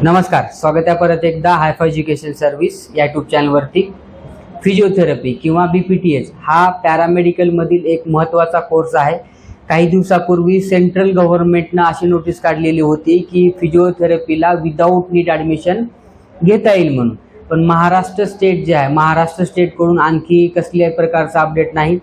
नमस्कार, स्वागत आहे परत एकदा हायफाय एज्युकेशन सर्व्हिस या यूट्यूब चॅनलवरती। फिजिओथेरपी किंवा BPTH हा पॅरामेडिकल मधील एक महत्त्वाचा कोर्स आहे। काही दिवसापूर्वी सेंट्रल गव्हर्नमेंटने अशी नोटीस काढलेली होती की फिजिओथेरपीला विदाऊट नीट ॲडमिशन घेता येईल म्हणून, पण महाराष्ट्र स्टेट जे आहे, महाराष्ट्र स्टेटकडून आणखी कसल्याही प्रकारचा अपडेट नाही।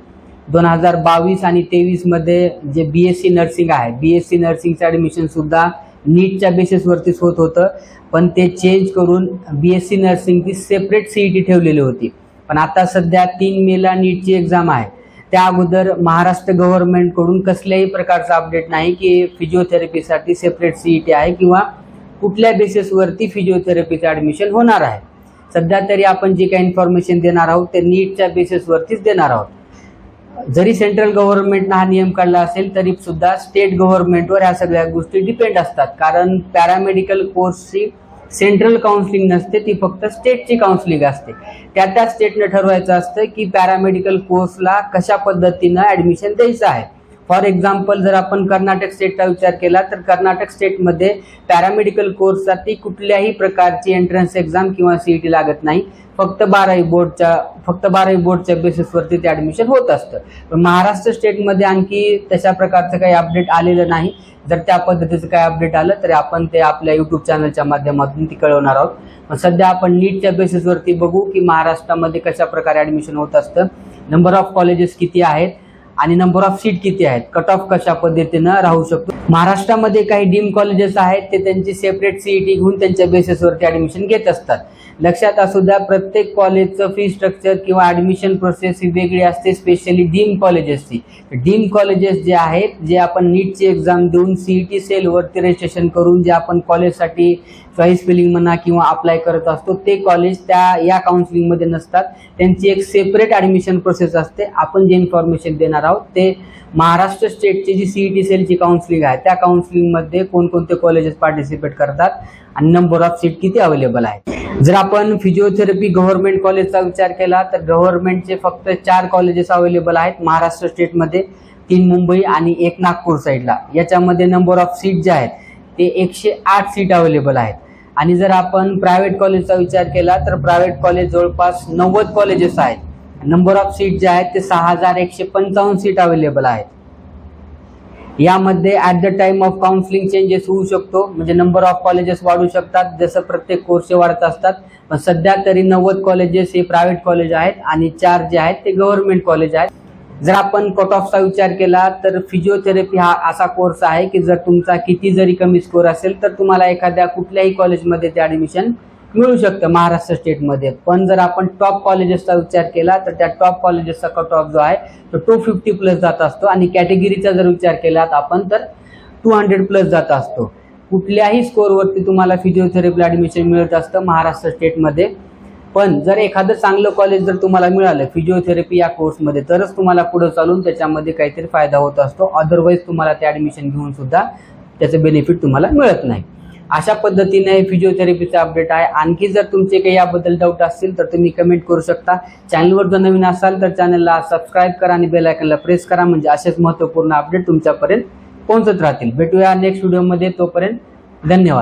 2022 आणि 23 मध्ये जे BSc नर्सिंग आहे, BSc नर्सिंगचं ॲडमिशन सुद्धा नीटच्या बेसिसवरतीच होत होतं, पण ते चेंज करून BSc नर्सिंगची सेपरेट CET ठेवलेली होती। पण आता सध्या 3 मेला नीटची एक्झाम आहे। त्या अगोदर महाराष्ट्र गव्हर्नमेंटकडून कसल्याही प्रकारचा अपडेट नाही की फिजिओथेरपीसाठी सेपरेट CET आहे किंवा कुठल्या बेसिसवरती फिजिओथेरपीचं ॲडमिशन होणार आहे। सध्या तरी आपण जे काही इन्फॉर्मेशन देणार आहोत ते नीटच्या बेसिसवरतीच देणार आहोत। जरी सेंट्रल गव्हर्नमेंटने हा नियम काढला असेल तरी सुद्धा स्टेट गव्हर्नमेंटवर ह्या सगळ्या गोष्टी डिपेंड असतात, कारण पॅरामेडिकल कोर्सची सेंट्रल काउन्सिलिंग नसते, ती फक्त स्टेटची काउन्सिलिंग असते। त्या स्टेटने ठरवायचं असतं की पॅरामेडिकल कोर्सला कशा पद्धतीनं ॲडमिशन द्यायचं आहे। फॉर एक्झाम्पल, जर आपण कर्नाटक स्टेटचा विचार केला तर कर्नाटक स्टेटमध्ये पॅरामेडिकल कोर्ससाठी कुठल्याही प्रकारची एंट्रन्स एक्झाम किंवा CET लागत नाही, फक्त 12वी बोर्डच्या बेसिसवरती ते ॲडमिशन होत असतं। पण महाराष्ट्र स्टेटमध्ये आणखी तशा प्रकारचं काही अपडेट आलेलं नाही। जर त्या पद्धतीचं काही अपडेट आलं तर आपण ते आपल्या यूट्यूब चॅनलच्या माध्यमातून ती कळवणार आहोत। पण सध्या आपण नीटच्या बेसिसवरती बघू की महाराष्ट्रामध्ये कशा प्रकारे ॲडमिशन होत असतं, नंबर ऑफ कॉलेजेस किती आहेत आणि नंबर ऑफ सीट किती आहेत, कट ऑफ कशा पद्धतीनं राहू शकतो। महाराष्ट्रामध्ये काही डीम कॉलेजेस आहेत, ते त्यांची सेपरेट CET घेऊन त्यांच्या बेसिसवरती ॲडमिशन घेत असतात। लक्षात असू द्या, प्रत्येक कॉलेजचं फी स्ट्रक्चर किंवा ॲडमिशन प्रोसेस ही वेगळी असते, स्पेशली डीम कॉलेजेसची। डीम कॉलेजेस जे आहेत, जे आपण नीटची एक्झाम देऊन CET सेलवरती रजिस्ट्रेशन करून जे आपण कॉलेजसाठी चॉईस फिलिंग म्हणा किंवा अप्लाय करत असतो, ते कॉलेज या काउन्सिलिंगमध्ये नसतात, त्यांची एक सेपरेट ॲडमिशन प्रोसेस असते। आपण जे इन्फॉर्मेशन देणार आहोत ते महाराष्ट्र स्टेटची जी CET सेलची काउन्सिलिंग आहे, त्या काउन्सिलिंगमध्ये कोणकोणते कॉलेजेस पार्टिसिपेट करतात आणि नंबर ऑफ सीट किती अवेलेबल आहे। जर आपण फिजिओथेरपी गव्हर्नमेंट कॉलेजचा विचार केला तर गव्हर्नमेंटचे फक्त 4 कॉलेजेस अवेलेबल आहेत महाराष्ट्र स्टेटमध्ये, 3 मुंबई आणि 1 नागपूर साईडला। याच्यामध्ये नंबर ऑफ सीट जे आहेत ते 108 सीट अवेलेबल आहेत। आणि जर आपण प्रायव्हेट कॉलेजचा विचार केला तर प्रायव्हेट कॉलेज जवळपास 90 कॉलेजेस आहेत। नंबर ऑफ सीट जे आहेत ते 6155 सीट अवेलेबल आहेत। यामध्ये at the time of counselling changes होऊ शकतो, म्हणजे नंबर ऑफ कॉलेजेस वाढू शकतात जसं प्रत्येक कोर्स वाढत असतात। पण सध्या तरी 90 कॉलेजेस हे प्रायव्हेट कॉलेज आहेत आणि 4 जे आहेत ते गव्हर्नमेंट कॉलेज आहेत। जर आपण कट ऑफचा विचार केला तर फिजिओथेरपी हा असा कोर्स आहे की जर तुमचा किती जरी कमी स्कोर असेल तर तुम्हाला एखाद्या कुठल्याही कॉलेजमध्ये ते ॲडमिशन मिळू शकतं महाराष्ट्र स्टेटमध्ये। पण जर आपण टॉप कॉलेजेसचा विचार केला तर त्या टॉप कॉलेजेसचा कट ऑफ जो आहे तो 250 प्लस जात असतो आणि कॅटेगरीचा जर विचार केला आपण तर 200 प्लस जात असतो। कुठल्याही स्कोरवरती तुम्हाला फिजिओथेरपीला ॲडमिशन मिळत असतं महाराष्ट्र स्टेटमध्ये। पण जर एखादं चांगलं कॉलेज जर तुम्हाला मिळालं फिजिओथेरपी या कोर्समध्ये तरच तुम्हाला पुढे चालून त्याच्यामध्ये काहीतरी फायदा होत असतो, अदरवाईज तुम्हाला ते ॲडमिशन घेऊन सुद्धा त्याचं बेनिफिट तुम्हाला मिळत नाही। अशा पद्धतीने फिजिओथेरपीचा अपडेट आहे। आणखी जर तुमचे काही याबद्दल डाऊट असतील तर तुम्ही कमेंट करू शकता। चॅनलवर जर नवीन असाल तर चॅनलला सबस्क्राईब करा आणि बेल आयकॉनला प्रेस करा, म्हणजे असेच महत्त्वपूर्ण अपडेट तुमच्यापर्यंत पोहोचत राहतील। भेटूया नेक्स्ट व्हिडिओमध्ये, तोपर्यंत धन्यवाद।